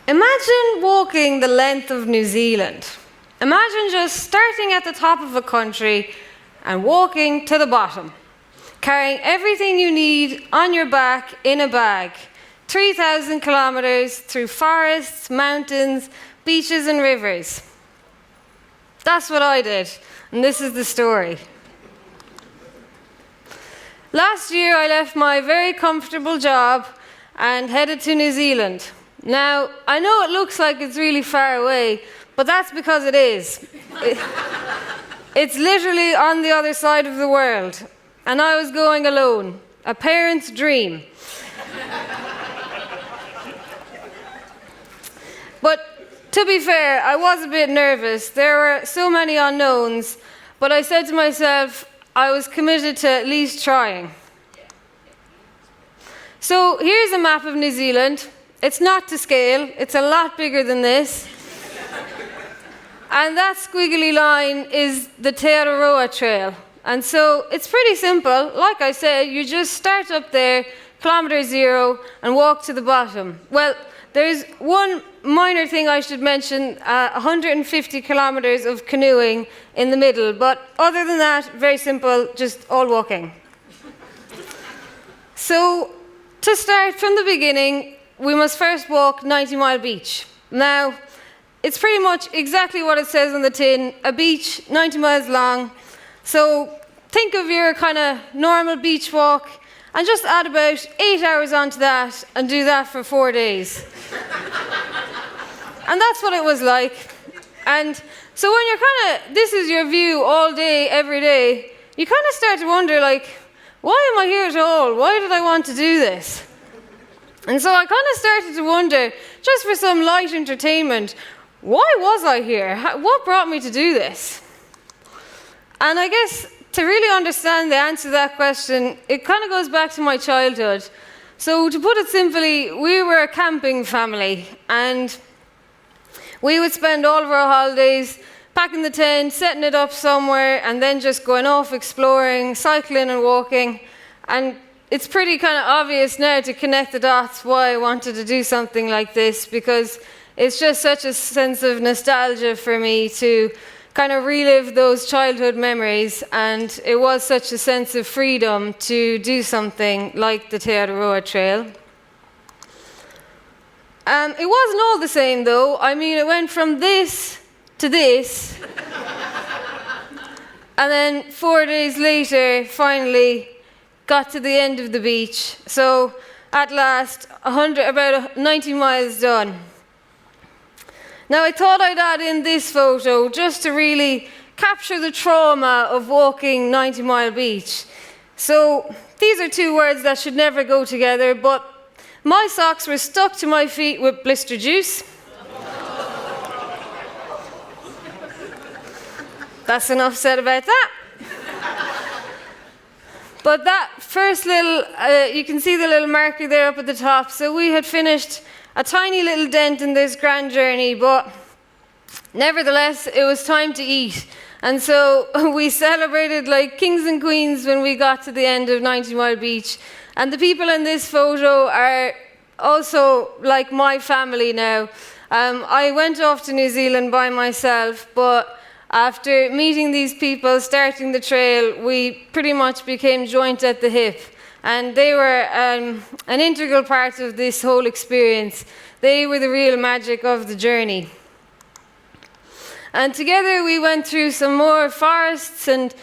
Imagine walking the length of New Zealand. Imagine just starting at the top of a country and walking to the bottom, carrying everything you need on your back in a bag, 3,000 kilometers through forests, mountains, beaches and rivers. That's what I did, and this is the story. Last year I left my very comfortable job and headed to New Zealand. Now, I know it looks like it's really far away, but that's because it is. It's literally on the other side of the world, and I was going alone, a parent's dream. But to be fair, I was a bit nervous. There were so many unknowns, but I said to myself, I was committed to at least trying. So here's a map of New Zealand. It's not to scale, it's a lot bigger than this. And that squiggly line is the Te Araroa Trail. And so it's pretty simple. Like I said, you just start up there, kilometre 0, and walk to the bottom. Well, there's one minor thing I should mention, 150 kilometres of canoeing in the middle. But other than that, very simple, just all walking. So to start from the beginning, we must first walk 90 Mile Beach. Now, it's pretty much exactly what it says on the tin, a beach 90 miles long. So think of your kind of normal beach walk and just add about 8 hours onto that and do that for 4 days. And that's what it was like. And so when you're this is your view all day, every day, you kind of start to wonder, like, why am I here at all? Why did I want to do this? And so I kind of started to wonder, just for some light entertainment, why was I here? What brought me to do this? And I guess to really understand the answer to that question, it kind of goes back to my childhood. So to put it simply, we were a camping family, and we would spend all of our holidays packing the tent, setting it up somewhere, and then just going off exploring, cycling and walking. And it's pretty kind of obvious now to connect the dots why I wanted to do something like this, because it's just such a sense of nostalgia for me to kind of relive those childhood memories, and it was such a sense of freedom to do something like the Te Araroa Trail. It wasn't all the same though. I mean, it went from this to this, and then 4 days later, finally got to the end of the beach. So at last, about 90 miles done. Now I thought I'd add in this photo just to really capture the trauma of walking 90 Mile Beach. So these are two words that should never go together, but my socks were stuck to my feet with blister juice. That's enough said about that. But that first little, you can see the little marker there up at the top. So we had finished a tiny little dent in this grand journey, but nevertheless, it was time to eat. And so we celebrated like kings and queens when we got to the end of 90 Mile Beach. And the people in this photo are also like my family now. I went off to New Zealand by myself, but after meeting these people, starting the trail, we pretty much became joint at the hip. And they were an integral part of this whole experience. They were the real magic of the journey. And together we went through some more forests, and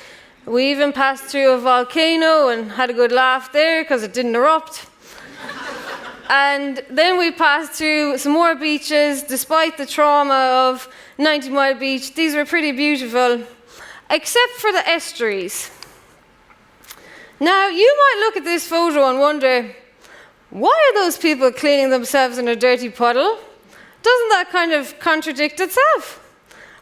we even passed through a volcano and had a good laugh there because it didn't erupt. And then we passed through some more beaches. Despite the trauma of 90 Mile Beach, these were pretty beautiful, except for the estuaries. Now, you might look at this photo and wonder, why are those people cleaning themselves in a dirty puddle? Doesn't that kind of contradict itself?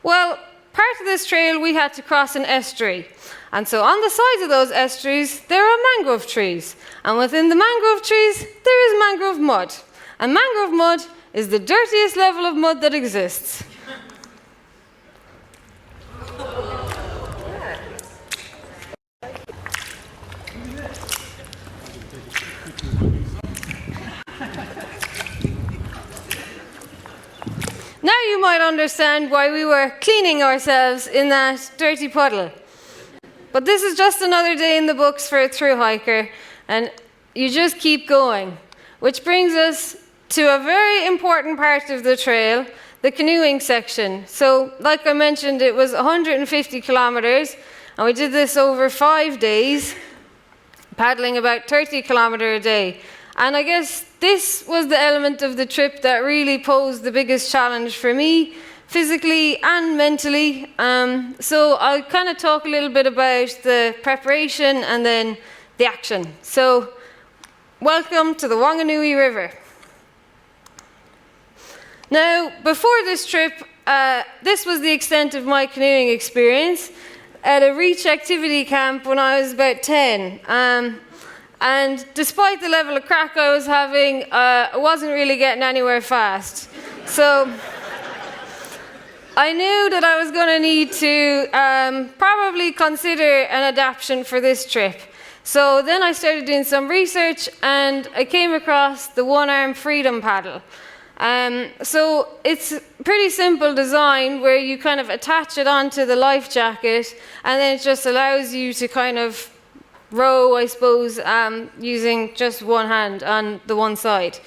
Well, part of this trail we had to cross an estuary. And so on the sides of those estuaries, there are mangrove trees. And within the mangrove trees, there is mangrove mud. And mangrove mud is the dirtiest level of mud that exists. you might understand why we were cleaning ourselves in that dirty puddle. But this is just another day in the books for a thru hiker, and you just keep going. Which brings us to a very important part of the trail, the canoeing section. So, like I mentioned, it was 150 kilometers, and we did this over 5 days, paddling about 30 kilometers a day. And I guess this was the element of the trip that really posed the biggest challenge for me, physically and mentally. So I'll kind of talk a little bit about the preparation and then the action. So, welcome to the Wanganui River. Now, before this trip, this was the extent of my canoeing experience at a reach activity camp when I was about 10. And despite the level of crack I was having, I wasn't really getting anywhere fast. So I knew that I was going to need to probably consider an adaptation for this trip. So then I started doing some research, and I came across the one-arm freedom paddle. So it's a pretty simple design where you kind of attach it onto the life jacket, and then it just allows you to kind of row, I suppose, using just one hand on the one side.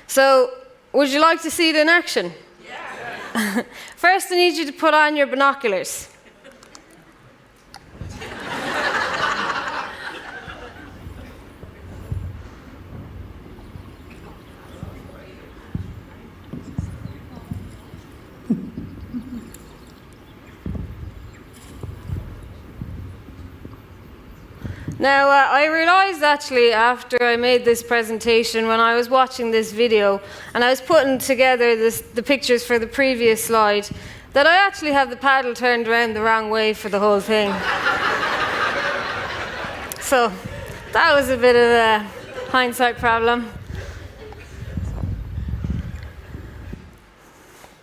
So would you like to see it in action? Yeah. First, I need you to put on your binoculars. Now, I realized actually after I made this presentation, when I was watching this video and I was putting together the pictures for the previous slide, that I actually have the paddle turned around the wrong way for the whole thing. So that was a bit of a hindsight problem.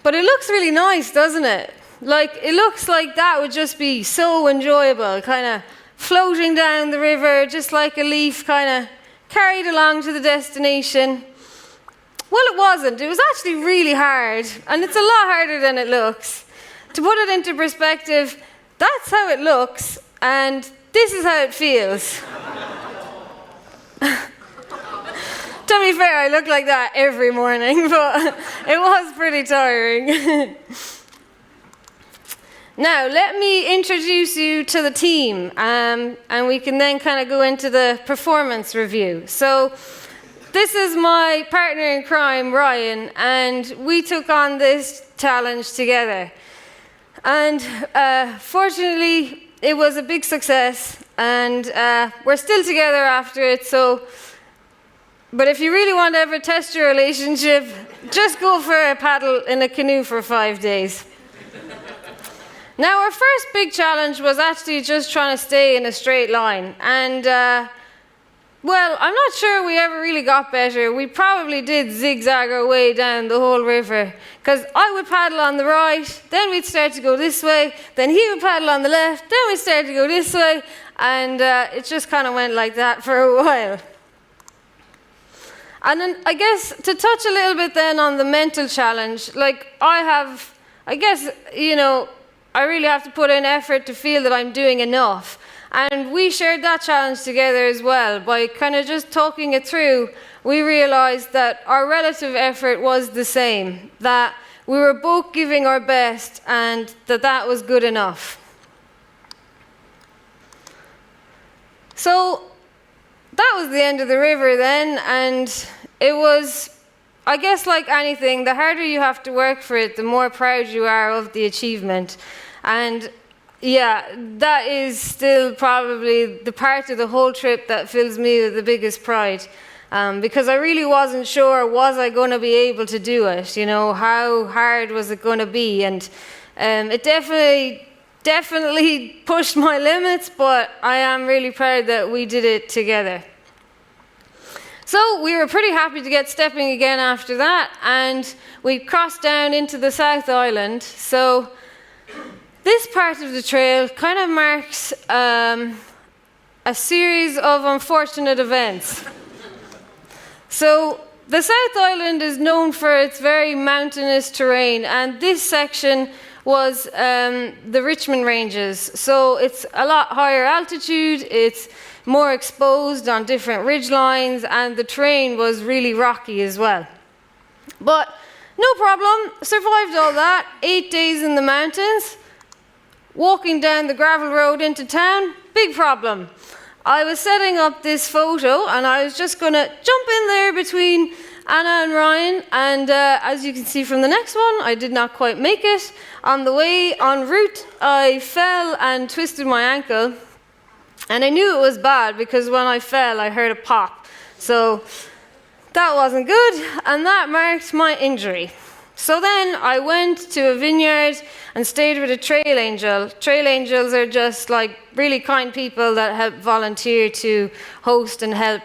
But it looks really nice, doesn't it? Like, it looks like that would just be so enjoyable, kind of floating down the river, just like a leaf, kind of carried along to the destination. Well, it wasn't. It was actually really hard, and it's a lot harder than it looks. To put it into perspective, that's how it looks, and this is how it feels. To be fair, I look like that every morning, but it was pretty tiring. Now, let me introduce you to the team, and we can then kind of go into the performance review. So, this is my partner in crime, Ryan, and we took on this challenge together. And fortunately, it was a big success, and we're still together after it. But if you really want to ever test your relationship, just go for a paddle in a canoe for 5 days. Now, our first big challenge was actually just trying to stay in a straight line. And, well, I'm not sure we ever really got better. We probably did zigzag our way down the whole river. Because I would paddle on the right, then we'd start to go this way, then he would paddle on the left, then we'd start to go this way, and it just kind of went like that for a while. And then, I guess, to touch a little bit then on the mental challenge, like, I guess, you know, I really have to put in effort to feel that I'm doing enough. And we shared that challenge together as well. By kind of just talking it through, we realized that our relative effort was the same, that we were both giving our best, and that was good enough. So that was the end of the river then, and it was, I guess, like anything, the harder you have to work for it, the more proud you are of the achievement. And yeah, that is still probably the part of the whole trip that fills me with the biggest pride. Because I really wasn't sure, was I going to be able to do it? You know, how hard was it going to be? And it definitely pushed my limits, but I am really proud that we did it together. So we were pretty happy to get stepping again after that, and we crossed down into the South Island. So this part of the trail kind of marks a series of unfortunate events. So the South Island is known for its very mountainous terrain, and this section was the Richmond Ranges. So it's a lot higher altitude, it's more exposed on different ridge lines, and the terrain was really rocky as well. But no problem, survived all that. 8 days in the mountains, walking down the gravel road into town, big problem. I was setting up this photo and I was just going to jump in there between Anna and Ryan, and as you can see from the next one, I did not quite make it. On the way en route, I fell and twisted my ankle, and I knew it was bad because when I fell I heard a pop. So that wasn't good, and that marked my injury. So then I went to a vineyard and stayed with a trail angel. Trail angels are just like really kind people that help volunteer to host and help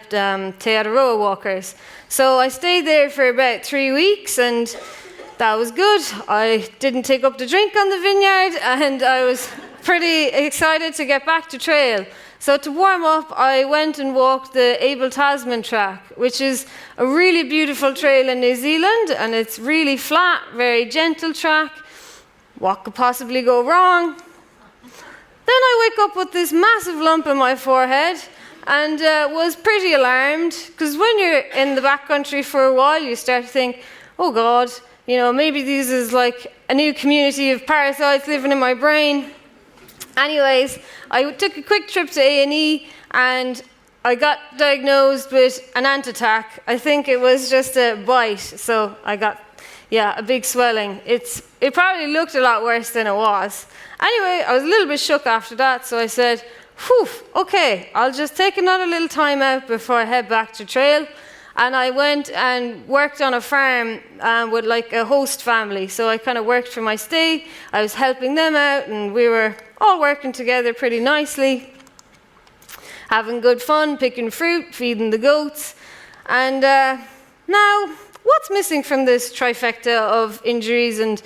Te Aroa walkers. So I stayed there for about 3 weeks, and that was good. I didn't take up the drink on the vineyard, and I was pretty excited to get back to trail. So to warm up, I went and walked the Abel Tasman track, which is a really beautiful trail in New Zealand, and it's really flat, very gentle track. What could possibly go wrong? Then I wake up with this massive lump in my forehead, and was pretty alarmed, because when you're in the backcountry for a while, you start to think, oh God, maybe this is like a new community of parasites living in my brain. Anyways, I took a quick trip to A&E, and I got diagnosed with an ant attack. I think it was just a bite, so I got, a big swelling. It probably looked a lot worse than it was. Anyway, I was a little bit shook after that, so I said, whew, okay, I'll just take another little time out before I head back to trail. And I went and worked on a farm with like a host family. So I kind of worked for my stay. I was helping them out, and we were all working together pretty nicely, having good fun, picking fruit, feeding the goats. And now, what's missing from this trifecta of injuries? And,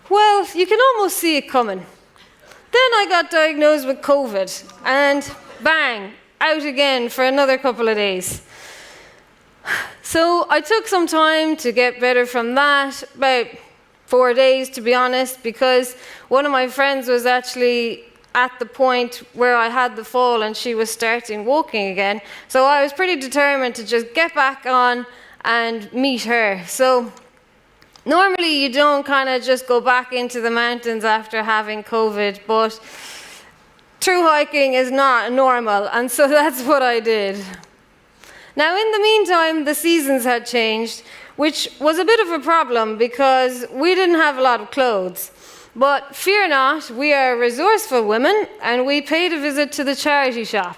well, you can almost see it coming. Then I got diagnosed with COVID, and bang, out again for another couple of days. So I took some time to get better from that, about 4 days to be honest, because one of my friends was actually at the point where I had the fall and she was starting walking again. So I was pretty determined to just get back on and meet her. So normally you don't kind of just go back into the mountains after having COVID, but through hiking is not normal, and so that's what I did. Now, in the meantime, the seasons had changed, which was a bit of a problem because we didn't have a lot of clothes. But fear not, we are resourceful women, and we paid a visit to the charity shop.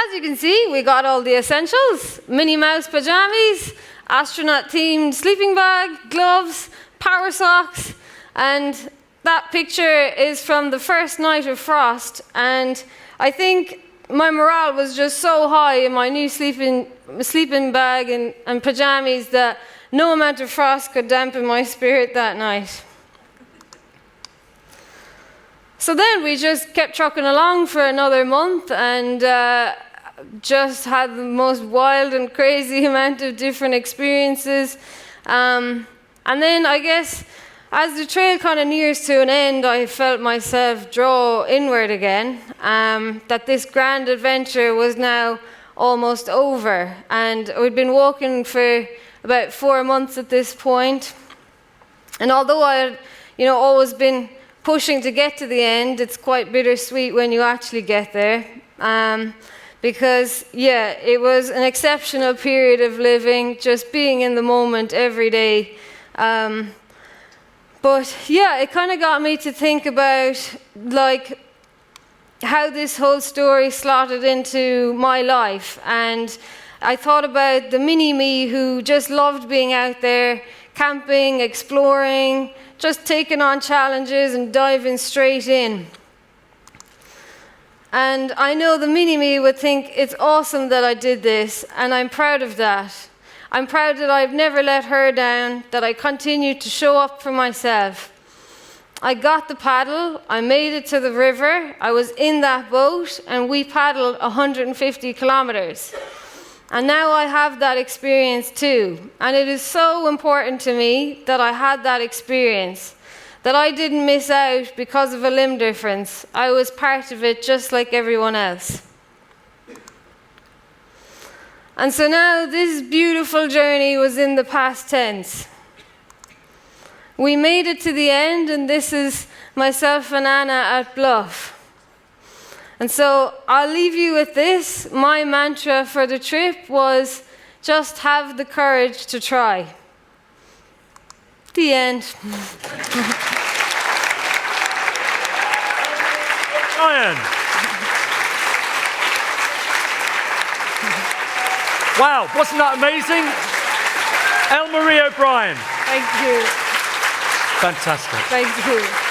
As you can see, we got all the essentials: Minnie Mouse pajamas, astronaut-themed sleeping bag, gloves, power socks, and that picture is from the first night of frost, and I think my morale was just so high in my new sleeping bag and pajamas that no amount of frost could dampen my spirit that night. So then we just kept trucking along for another month, and just had the most wild and crazy amount of different experiences. And then I guess as the trail kind of nears to an end, I felt myself draw inward again, that this grand adventure was now almost over. And we'd been walking for about 4 months at this point. And although I had, always been pushing to get to the end, it's quite bittersweet when you actually get there. Because, it was an exceptional period of living, just being in the moment every day. But it kind of got me to think about how this whole story slotted into my life. And I thought about the mini-me who just loved being out there, camping, exploring, just taking on challenges and diving straight in. And I know the mini-me would think it's awesome that I did this, and I'm proud of that. I'm proud that I've never let her down, that I continue to show up for myself. I got the paddle, I made it to the river, I was in that boat, and we paddled 150 kilometers. And now I have that experience too. And it is so important to me that I had that experience, that I didn't miss out because of a limb difference. I was part of it just like everyone else. And so now this beautiful journey was in the past tense. We made it to the end, and this is myself and Anna at Bluff. And so I'll leave you with this. My mantra for the trip was just have the courage to try. The end. Ryan. Wow, wasn't that amazing? Elmarie O'Brien. Thank you. Fantastic. Thank you.